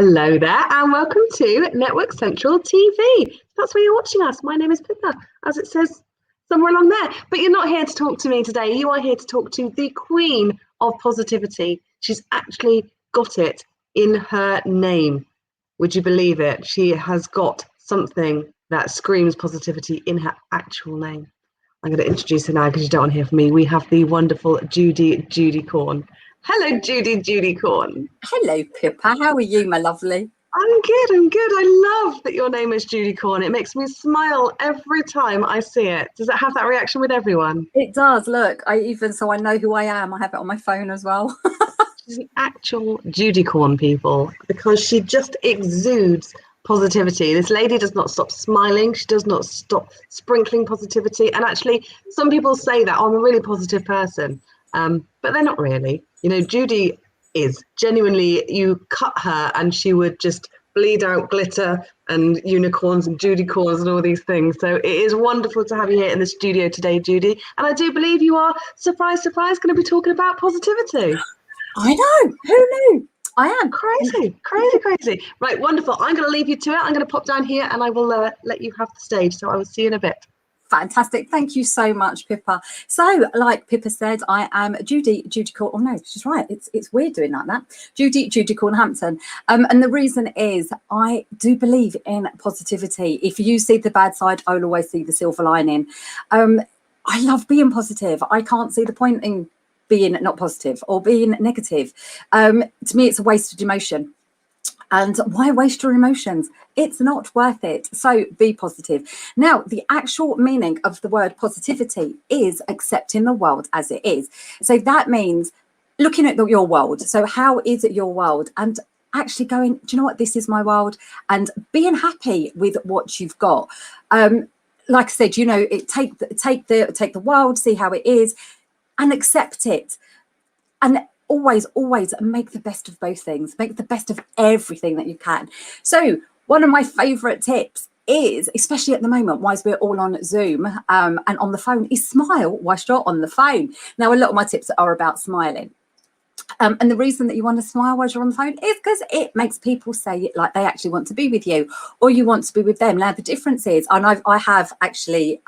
Hello there, and welcome to Network Central TV. That's where you're watching us. My name is Pippa, as it says somewhere along there. But you're not here to talk to me today. You are here to talk to the Queen of Positivity. She's actually got it in her name. Would you believe it? She has got something that screams positivity in her actual name. I'm going to introduce her now because you don't want to hear from me. We have the wonderful Judi Corn. Hello, Judy Corn. Hello, Pippa. How are you, my lovely? I'm good. I love that your name is Judi Corn. It makes me smile every time I see it. Does it have that reaction with everyone? It does. Look, I know who I am. I have it on my phone as well. She's an actual Judi Corn, people, because she just exudes positivity. This lady does not stop smiling. She does not stop sprinkling positivity. And actually, some people say that, I'm a really positive person, but they're not really. You know, Judi is genuinely, you cut her and she would just bleed out glitter and unicorns and Judicorns and all these things. So it is wonderful to have you here in the studio today, Judi. And I do believe you are, surprise, going to be talking about positivity. I know. Who knew? I am. Crazy. Right, wonderful. I'm going to leave you to it. I'm going to pop down here and I will let you have the stage. So I will see you in a bit. Fantastic. Thank you so much, Pippa. So, like Pippa said, I am Judi Corn. Oh, no, she's right. It's weird doing like that. Judi Corn Hampton. And the reason is I do believe in positivity. If you see the bad side, I'll always see the silver lining. I love being positive. I can't see the point in being not positive or being negative. To me, it's a wasted emotion. And why waste your emotions? It's not worth it. So be positive. Now, the actual meaning of the word positivity is accepting the world as it is. So that means looking at your world. So how is it your world? And actually going, do you know what? This is my world. And being happy with what you've got. Like I said, you know, take the world, see how it is, and accept it. And always make the best of both things. Make the best of everything that you can. So one of my favorite tips is, especially at the moment, whilst we're all on Zoom and on the phone, is smile whilst you're on the phone. Now, a lot of my tips are about smiling. And the reason that you want to smile while you're on the phone is because it makes people say it like they actually want to be with you or you want to be with them. Now, the difference is, and I have actually...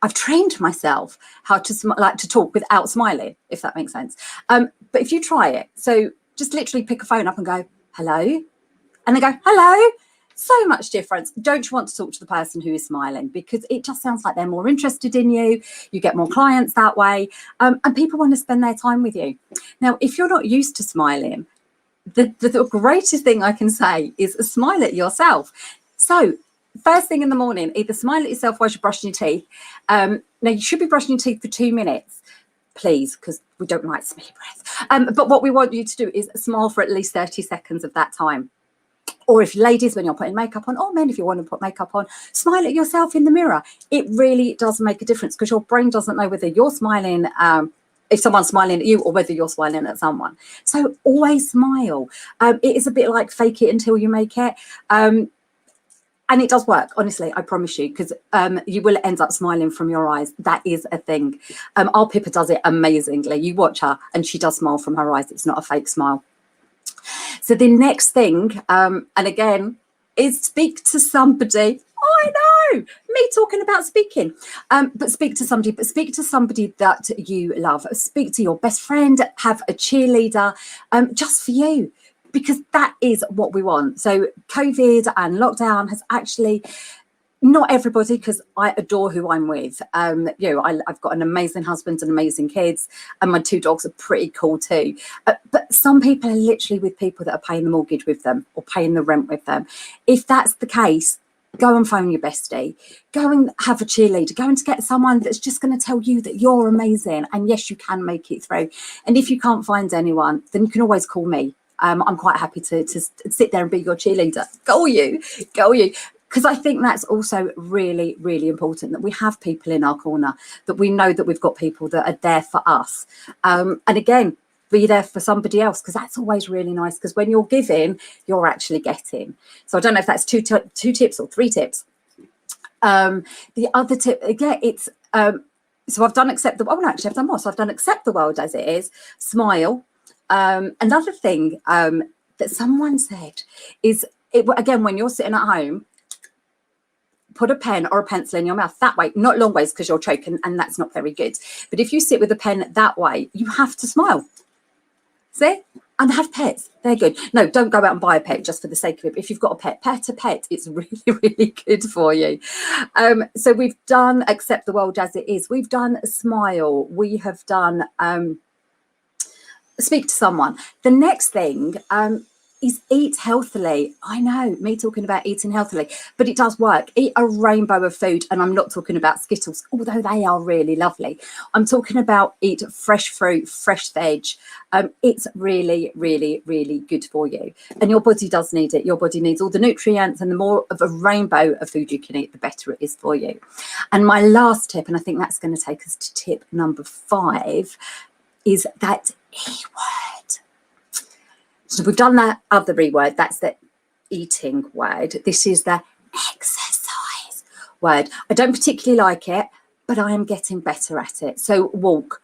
I've trained myself how to talk without smiling, if that makes sense. But if you try it, so just literally pick a phone up and go, hello, and they go, hello. So much difference. Don't you want to talk to the person who is smiling? Because it just sounds like they're more interested in you. You get more clients that way. And people want to spend their time with you. Now, if you're not used to smiling, the greatest thing I can say is smile at yourself. So first thing in the morning, either smile at yourself while you're brushing your teeth. Now, you should be brushing your teeth for 2 minutes, please, because we don't like smelly breath. But what we want you to do is smile for at least 30 seconds of that time. Or if ladies, when you're putting makeup on, or men, if you want to put makeup on, smile at yourself in the mirror. It really does make a difference because your brain doesn't know whether you're smiling, if someone's smiling at you or whether you're smiling at someone. So always smile. It is a bit like fake it until you make it. And it does work, honestly, I promise you, because you will end up smiling from your eyes. That is a thing. Our Pippa does it amazingly. You watch her and she does smile from her eyes. It's not a fake smile. So the next thing, and again, is speak to somebody. I know, me talking about speaking, but speak to somebody that you love. Speak to your best friend, have a cheerleader just for you. Because that is what we want. So COVID and lockdown has actually, not everybody, because I adore who I'm with. You know, I've got an amazing husband and amazing kids, and my 2 dogs are pretty cool too. But some people are literally with people that are paying the mortgage with them or paying the rent with them. If that's the case, go and phone your bestie. Go and have a cheerleader. Go and get someone that's just going to tell you that you're amazing. And yes, you can make it through. And if you can't find anyone, then you can always call me. I'm quite happy to sit there and be your cheerleader. Go you. Because I think that's also really, really important that we have people in our corner, that we know that we've got people that are there for us. And again, be there for somebody else, because that's always really nice, because when you're giving, you're actually getting. So I don't know if that's two tips or 3 tips. The other tip, again, it's, so I've done accept the, oh no, actually I've done more. So I've done accept the world as it is, smile. Another thing that someone said is, again, when you're sitting at home, put a pen or a pencil in your mouth that way, not long ways because you'll choke, and that's not very good. But if you sit with a pen that way, you have to smile. See? And have pets. They're good. No, don't go out and buy a pet just for the sake of it. But if you've got a pet, pet a pet. It's really, really good for you. So we've done accept the world as it is. We've done smile. We have done speak to someone. The next thing is eat healthily. I know, me talking about eating healthily, but it does work. Eat a rainbow of food, and I'm not talking about Skittles, although they are really lovely. I'm talking about eat fresh fruit, fresh veg. It's really, really, really good for you. And your body does need it. Your body needs all the nutrients, and the more of a rainbow of food you can eat, the better it is for you. And my last tip, and I think that's going to take us to tip number 5, is that E word. So we've done that other E word, that's the eating word. This is the exercise word. I don't particularly like it, but I am getting better at it. So walk,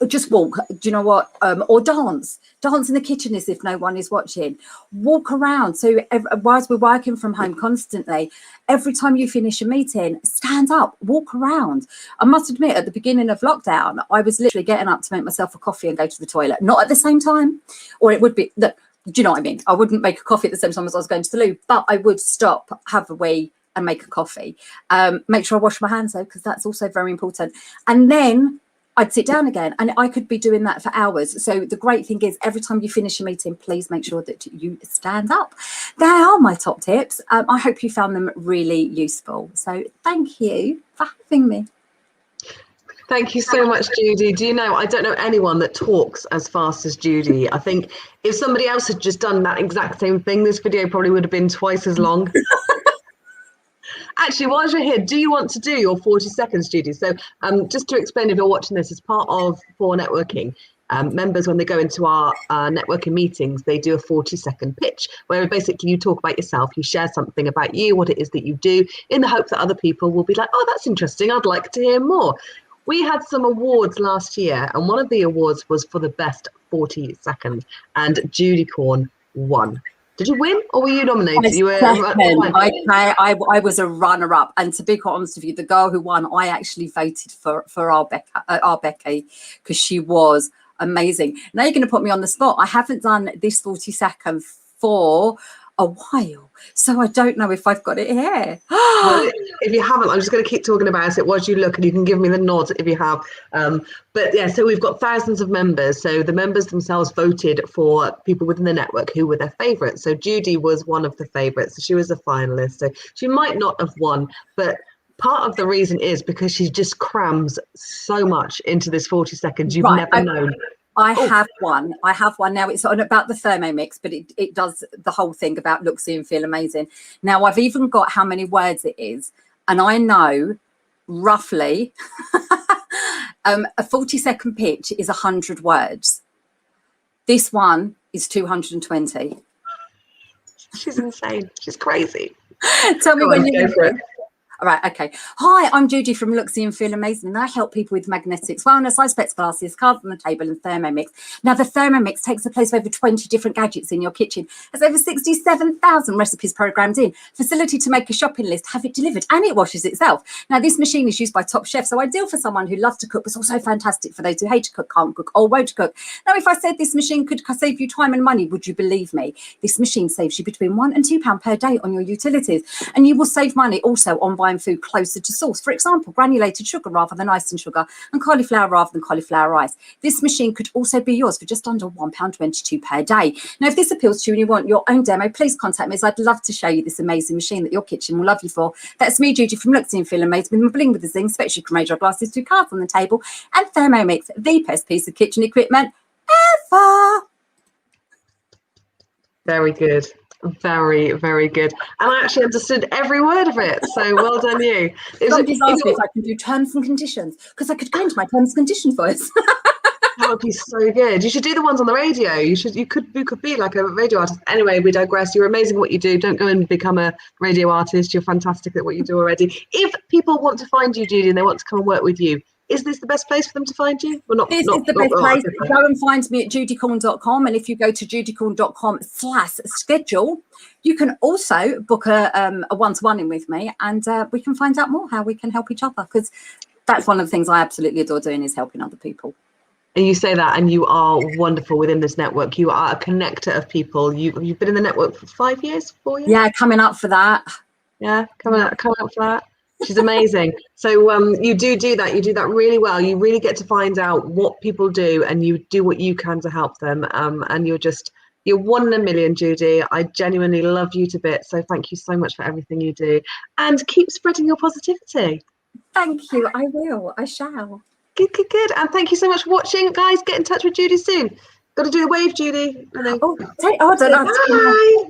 just walk, do you know what? Or dance in the kitchen as if no one is watching. Walk around. So whilst we're working from home constantly, every time you finish a meeting, stand up, walk around. I must admit, at the beginning of lockdown, I was literally getting up to make myself a coffee and go to the toilet, not at the same time, or it would be, do you know what I mean? I wouldn't make a coffee at the same time as I was going to the loo, but I would stop, have a wee and make a coffee. Make sure I wash my hands though, because that's also very important. And then I'd sit down again, and I could be doing that for hours. So the great thing is, every time you finish a meeting, please make sure that you stand up. They are my top tips. I hope you found them really useful. So thank you for having me. Thank you so much, Judi. Do you know, I don't know anyone that talks as fast as Judi. I think if somebody else had just done that exact same thing, this video probably would have been twice as long. Actually, while you're here, do you want to do your 40 seconds, Judi? So just to explain, if you're watching this, as part of For Networking, members, when they go into our networking meetings, they do a 40-second pitch, where basically you talk about yourself, you share something about you, what it is that you do, in the hope that other people will be like, oh, that's interesting, I'd like to hear more. We had some awards last year, and one of the awards was for the best 40 seconds, and Judi Corn won. Did you win, or were you nominated? You were I was a runner-up, and to be quite honest with you, the girl who won, I actually voted for our Becky, because she was amazing. Now you're going to put me on the spot. I haven't done this 40 second for a while, so I don't know if I've got it here. Well, if you haven't, I'm just going to keep talking about it whilst you look, and you can give me the nod if you have. But yeah, so we've got thousands of members. So the members themselves voted for people within the network who were their favourites. So Judi was one of the favourites. So she was a finalist. So she might not have won, but part of the reason is because she just crams so much into this 40 seconds. You've never known. I have one now. It's on about the Thermomix, but it does the whole thing about look, see and feel amazing. Now I've even got how many words it is, and I know roughly a 40-second pitch is 100 words. This one is 220. She's insane. She's crazy. Tell me when you go for it. All right, okay. Hi, I'm Judi from Look, See and Feel Amazing, and I help people with Magnetix, wellness, eye specs, glasses, cards on the table, and Thermomix. Now, the Thermomix takes the place of over 20 different gadgets in your kitchen. There's over 67,000 recipes programmed in, facility to make a shopping list, have it delivered, and it washes itself. Now, this machine is used by top chefs, so ideal for someone who loves to cook, but also fantastic for those who hate to cook, can't cook, or won't cook. Now, if I said this machine could save you time and money, would you believe me? This machine saves you between £1 and £2 per day on your utilities, and you will save money also on buying food closer to source. For example, granulated sugar rather than icing sugar, and cauliflower rather than cauliflower rice. This machine could also be yours for just under £1.22 per day. Now, if this appeals to you and you want your own demo, please contact me, as I'd love to show you this amazing machine that your kitchen will love you for. That's me, Judi, from Look, See and Feel Amazing, with my bling with the zing, specially chromated glasses, 2 cards on the table, and Thermomix, the best piece of kitchen equipment ever. Very good. Very, very good. And I actually understood every word of it. So well done you. Somebody's asked me if I can do terms and conditions, because I could go into my terms and conditions voice. That would be so good. You should do the ones on the radio. You could be like a radio artist. Anyway, we digress. You're amazing at what you do. Don't go and become a radio artist. You're fantastic at what you do already. If people want to find you, Judi, and they want to come and work with you, is this the best place for them to find you? Well, This is the best place. Go and find me at judicorn.com, and if you go to judicorn.com/schedule, you can also book a one-to-one in with me, and we can find out more how we can help each other, because that's one of the things I absolutely adore doing, is helping other people. And you say that, and you are wonderful within this network. You are a connector of people. You've been in the network for 5 years, 4 years? Yeah, coming up for that. Yeah, coming up for that. She's amazing. So you do that. You do that really well. You really get to find out what people do, and you do what you can to help them. And you're one in a million, Judi. I genuinely love you to bits. So thank you so much for everything you do, and keep spreading your positivity. Thank you. I will. I shall. Good. And thank you so much for watching, guys. Get in touch with Judi soon. Got to do a wave, Judi. Oh, I don't know. Bye.